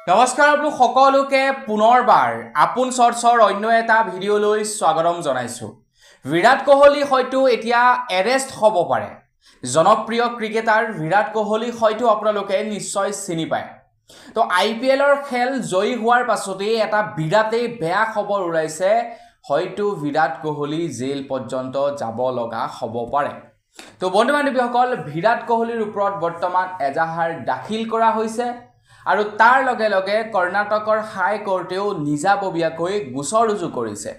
নমস্কাৰ আপোনালোক সকলোকে পুনৰবাৰ আপুন শৰ্টছৰ অন্য এটা ভিডিঅ'লৈ স্বাগতম জনাইছো। বিৰাট কোহলি হয়তো এতিয়া এৰেষ্ট হ'ব পাৰে। জনপ্ৰিয় ক্ৰিকেটাৰ বিৰাট কোহলি হয়তো আপোনালোকে নিশ্চয় চিনি পায়। তো IPLৰ খেল জয়ী হোৱাৰ পাছতেই এটা বিৰাটেই বেয়া খবৰ ওলাইছে, হয়তো বিৰাট কোহলি জেল পৰ্যন্ত যাব লগা হ'ব পাৰে। তো বন্ধু বান্ধৱীসকল, বিৰাট কোহলিৰ ওপৰত বৰ্তমান এজাহাৰ দাখিল কৰা হৈছে আৰু তাৰ লগে লগে কৰ্ণাটকৰ হাই কোৰ্টেও নিজাববীয়াকৈ গোচৰ ৰুজু কৰিছে।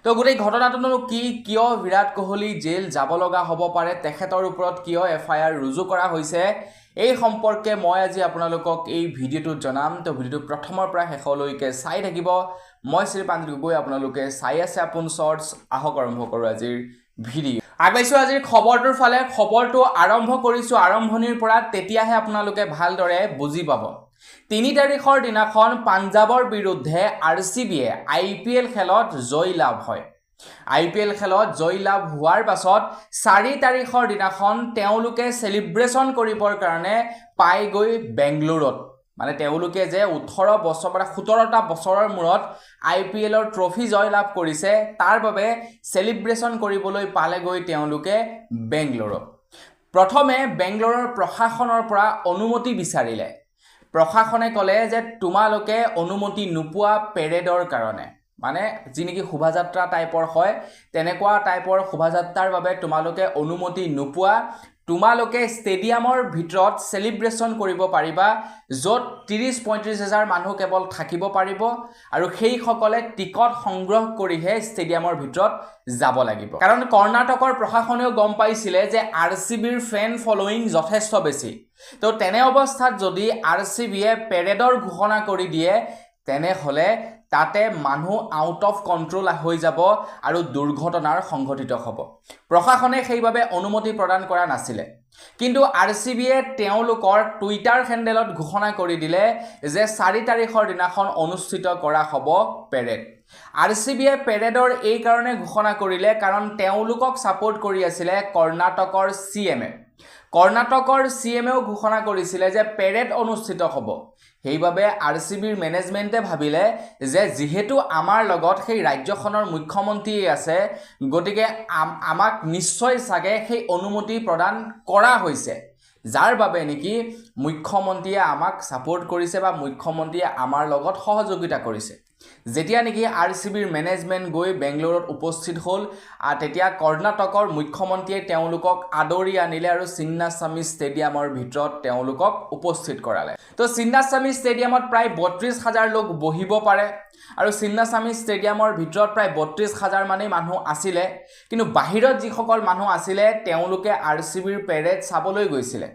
তো গোটেই ঘটনাটোনো কি, কিয় বিৰাট কোহলি জেল যাব লগা হ'ব পাৰে, তেখেতৰ ওপৰত কিয় FIR ৰুজু কৰা হৈছে, এই সম্পৰ্কে মই আজি আপোনালোকক এই ভিডিঅ'টোত জনাম। তো ভিডিঅ'টো প্ৰথমৰ পৰা শেষলৈকে চাই থাকিব। মই শ্ৰীপাঞ্জিত গগৈ, আপোনালোকে চাই আছে আপুন শৰ্টছ। আহক আৰম্ভ কৰোঁ আজিৰ ভিডিঅ'। আগবাইছোঁ আজিৰ খবৰটোৰ ফালে। খবৰটো আৰম্ভ কৰিছোঁ আৰম্ভণিৰ পৰা, তেতিয়াহে আপোনালোকে ভালদৰে বুজি পাব। 3 তাৰিখৰ দিনাখন পাঞ্জাবৰ বিৰুদ্ধে RCBয়ে IPL খেলত জয় লাভ হয়। IPL খেলত জয় লাভ হোৱাৰ পাছত 4 তাৰিখৰ দিনাখন তেওঁলোকে সেলিব্ৰেশন কৰিবৰ কাৰণে পাই গৈ বেংগলুৰুত। মানে তেওঁলোকে যে 18 বছৰ মানে 17টা বছৰৰ মূৰত IPLৰ ট্ৰফি জয় লাভ কৰিছে, তাৰ বাবে সেলিব্ৰেশন কৰিবলৈ পালে গৈ তেওঁলোকে বেংগলুৰুত। প্ৰথমে বেংগলুৰুৰ প্ৰশাসনৰ পৰা অনুমতি বিচাৰিলে। প্ৰশাসনে ক'লে যে তোমালোকে অনুমতি নোপোৱা পেৰেডৰ কাৰণে, মানে যি নেকি শোভাযাত্ৰা টাইপৰ হয়, তেনেকুৱা টাইপৰ শোভাযাত্ৰাৰ বাবে তোমালোকে অনুমতি নোপোৱা। তোমালোকে ষ্টেডিয়ামৰ ভিতৰত সেলিব্ৰেশন কৰিব পাৰিবা, য'ত 30-35 হাজাৰ মানুহ কেৱল থাকিব পাৰিব আৰু সেইসকলে টিকট সংগ্ৰহ কৰিহে ষ্টেডিয়ামৰ ভিতৰত যাব লাগিব। কাৰণ কৰ্ণাটকৰ প্ৰশাসনেও গম পাইছিলে যে RCBৰ ফেন ফলোয়িং যথেষ্ট বেছি। তো তেনে অৱস্থাত যদি RCBয়ে পেৰেডৰ ঘোষণা কৰি দিয়ে, তেনেহ'লে তাতে মানুহ আউট অফ কণ্ট্ৰল হৈ যাব আৰু দুৰ্ঘটনাৰ সংঘটিত হ'ব। প্ৰশাসনে সেইবাবে অনুমতি প্ৰদান কৰা নাছিলে। কিন্তু RCBয়ে তেওঁলোকৰ টুইটাৰ হেণ্ডেলত ঘোষণা কৰি দিলে যে 4 তাৰিখৰ দিনাখন অনুষ্ঠিত কৰা হ'ব পেৰেড। RCBয়ে পেৰেডৰ এই কাৰণে ঘোষণা কৰিলে কাৰণ তেওঁলোকক ছাপোৰ্ট কৰি আছিলে কৰ্ণাটকৰ CMয়ে। কৰ্ণাটকৰ CMয়েও ঘোষণা কৰিছিলে যে পেৰেড অনুষ্ঠিত হ'ব। সেইবাবে RCBৰ মেনেজমেণ্টে ভাবিলে যে যিহেতু আমাৰ লগত সেই ৰাজ্যখনৰ মুখ্যমন্ত্ৰী আছে, গতিকে আমাক নিশ্চয় চাগে সেই অনুমতি প্ৰদান কৰা হৈছে, যাৰ বাবে নেকি মুখ্যমন্ত্ৰীয়ে আমাক ছাপোৰ্ট কৰিছে বা মুখ্যমন্ত্ৰীয়ে আমাৰ লগত সহযোগিতা কৰিছে। যেতিয়া নেকি RCBৰ মেনেজমেণ্ট গৈ বেংগলুৰুত উপস্থিত হ'ল, তেতিয়া কৰ্ণাটকৰ মুখ্যমন্ত্ৰীয়ে তেওঁলোকক আদৰি আনিলে আৰু চিন্নাস্বামী ষ্টেডিয়ামৰ ভিতৰত তেওঁলোকক উপস্থিত কৰালে। তো চিন্নাস্বামী ষ্টেডিয়ামত প্ৰায় 32,000 লোক বহিব পাৰে আৰু চিন্নাস্বামী ষ্টেডিয়ামৰ ভিতৰত প্ৰায় 32,000 মানেই মানুহ আছিলে। কিন্তু বাহিৰত যিসকল মানুহ আছিলে তেওঁলোকে RCBৰ পেৰেড চাবলৈ গৈছিলে।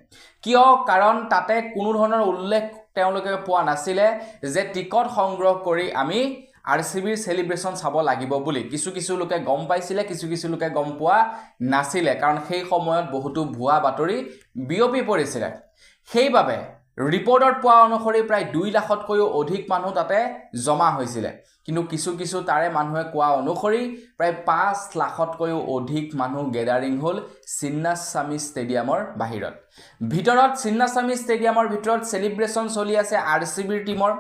কিয়? কাৰণ তাতে কোনো ধৰণৰ উল্লেখ তেওঁলোকে পোৱা নাছিলে যে টিকট সংগ্ৰহ কৰি আমি RCBৰ সেলিব্ৰেশন চাব লাগিব বুলি। কিছু লোকে গম পাইছিলে, কিছু লোকে গম পোৱা নাছিলে, কাৰণ সেই সময়ত বহুতো ভুৱা বাতৰি বিয়পি পৰিছিলে। সেইবাবে ৰিপৰ্টত পোৱা অনুসৰি প্ৰায় 2 লাখতকৈও অধিক মানুহ তাতে জমা হৈছিলে। কিন্তু কিছু তাৰে মানুহে কোৱা অনুসৰি প্ৰায় 5 লাখতকৈও অধিক মানুহ গেডাৰিং হ'ল চিন্নাস্বামী ষ্টেডিয়ামৰ বাহিৰত। ভিতৰত চিন্নাস্বামী ষ্টেডিয়ামৰ ভিতৰত সেলিব্ৰেশন চলি আছে RCBৰ টিমৰ,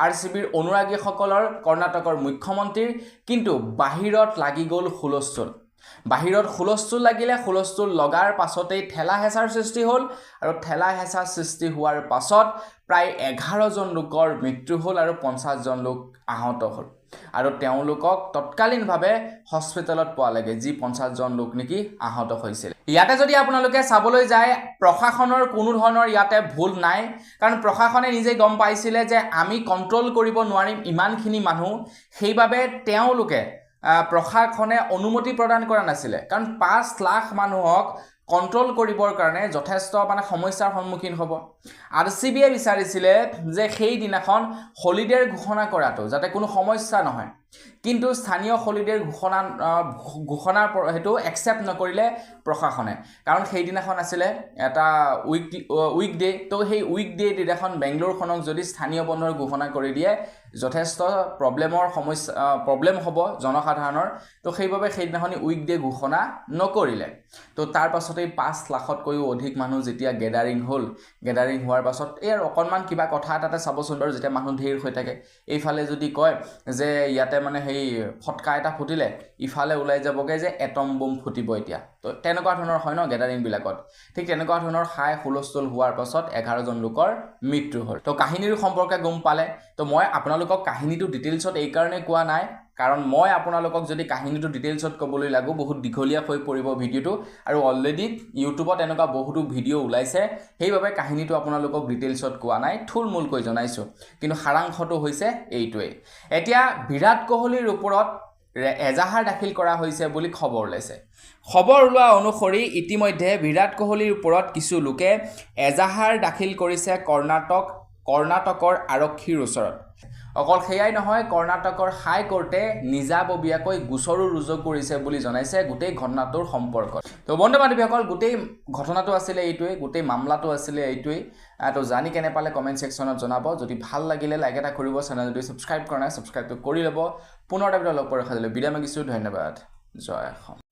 RCBৰ অনুৰাগীসকলৰ, কৰ্ণাটকৰ মুখ্যমন্ত্ৰীৰ। কিন্তু বাহিৰত লাগি গ'ল হুলস্থুল। বাহিৰত হুলস্থুল লাগিলে, হুলস্থুল লগাৰ পাছতেই ঠেলা হেঁচাৰ সৃষ্টি হ'ল আৰু ঠেলা হেঁচা সৃষ্টি হোৱাৰ পাছত প্ৰায় 11 জন লোকৰ মৃত্যু হ'ল আৰু 50 জন লোক আহত হ'ল আৰু তেওঁলোকক তৎকালীনভাৱে হস্পিটেলত পোৱা লাগে, যি 50 জন লোক নেকি আহত হৈছিল। ইয়াতে যদি আপোনালোকে চাবলৈ যায়, প্ৰশাসনৰ কোনো ধৰণৰ ইয়াতে ভুল নাই, কাৰণ প্ৰশাসনে নিজে গম পাইছিলে যে আমি কণ্ট্ৰল কৰিব নোৱাৰিম ইমানখিনি মানুহ। সেইবাবে তেওঁলোকে প্ৰশাসনে অনুমতি প্ৰদান কৰা নাছিলে, কাৰণ 5 লাখ মানুহক কণ্ট্ৰল কৰিবৰ কাৰণে যথেষ্ট মানে সমস্যাৰ সন্মুখীন হ'ব। RCBয়ে বিচাৰিছিলে যে সেই দিনাখন হলিডেৰ ঘোষণা কৰাটো, যাতে কোনো সমস্যা নহয়। কিন্তু স্থানীয় হলিডেৰ ঘোষণাৰ হেতু একচেপ্ট নকৰিলে প্ৰশাসনে কাৰণ সেইদিনাখন আছিলে এটা উইকডে তো সেই উইকডে দিনাখন বেংগলোৰখনক যদি স্থানীয় বন্ধৰ ঘোষণা কৰি দিয়ে যথেষ্ট প্ৰব্লেম হ'ব জনসাধাৰণৰ তো সেইভাবে সেইদিনাখনি উইকডে ঘোষণা নকৰিলে তো তাৰ পাছতেই 5 লাখতকৈও অধিক মানুহ যেতিয়া গেদাৰিং হোৱাৰ পাছত এই অকনমান কিবা কথা এটাতে চাবচোন বাৰু যেতিয়া মানুহ ধেৰ হৈ থাকে এইফালে যদি কয় যে ইয়াতে মানে সেই ফটকা এটা ফুটিলে ইফালে ওলাই যাবগে যে এটম বম ফুটিব এতিয়া তো তেনেকুৱা ধৰণৰ হয় ন গেদাৰিং বিলাকত ঠিক তেনেকুৱা ধৰণৰ হাই হুলস্থুল হোৱাৰ পাছত 11 জন লোকৰ মৃত্যু হ'ল তো কাহিনীৰ সম্পৰ্কে গম পালে তো মই আপোনালোকক কাহিনীটো ডিটেইলছত এই কাৰণে কোৱা নাই কাৰণ মই আপোনালোকক যদি কাহিনীটো ডিটেইলছত ক'বলৈ লাগো বহুত দীঘলীয়া হৈ পৰিব ভিডিওটো আৰু অলৰেডি ইউটিউবত এনেকুৱা বহুতো ভিডিও ওলাইছে সেইভাবে কাহিনীটো আপোনালোকক ডিটেইলছত কোৱা নাই থুলমূলকৈ জনাইছো কিন্তু সাৰাংশটো হৈছে এইটোৱে এতিয়া বিৰাট কোহলিৰ ওপৰত এজাহাৰ দাখিল কৰা হৈছে বুলি খবৰ লৈছে খবৰ ওলোৱা অনুসৰি ইতিমধ্যে বিৰাট কোহলিৰ ওপৰত কিছু লোকে এজাহাৰ দাখিল কৰিছে কৰ্ণাটকৰ আৰক্ষীৰ ওচৰত অকল সেয়াই নহয় কৰ্ণাটকৰ হাই কোৰ্টে নিজাববীয়াকৈ গোচৰো ৰুজু কৰিছে বুলি জনাইছে গোটেই ঘটনাটোৰ সম্পৰ্কত তো বন্ধু বান্ধৱীসকল গোটেই ঘটনাটো আছিলে এইটোৱে গোটেই মামলাটো আছিলে এইটোৱে তো জানি কেনে পালে কমেন্ট সেকশনত জনাব যদি ভাল লাগিলে লাইক এটা কৰিব চেনেলটো সাবস্ক্ৰাইব কৰা নাই সাবস্ক্ৰাইবটো কৰি ল'ব পুনৰ এটা ভিডিও লগ পোৱাৰ আশা থাকিলে বিদায় মাগিছো ধন্যবাদ জয় অসম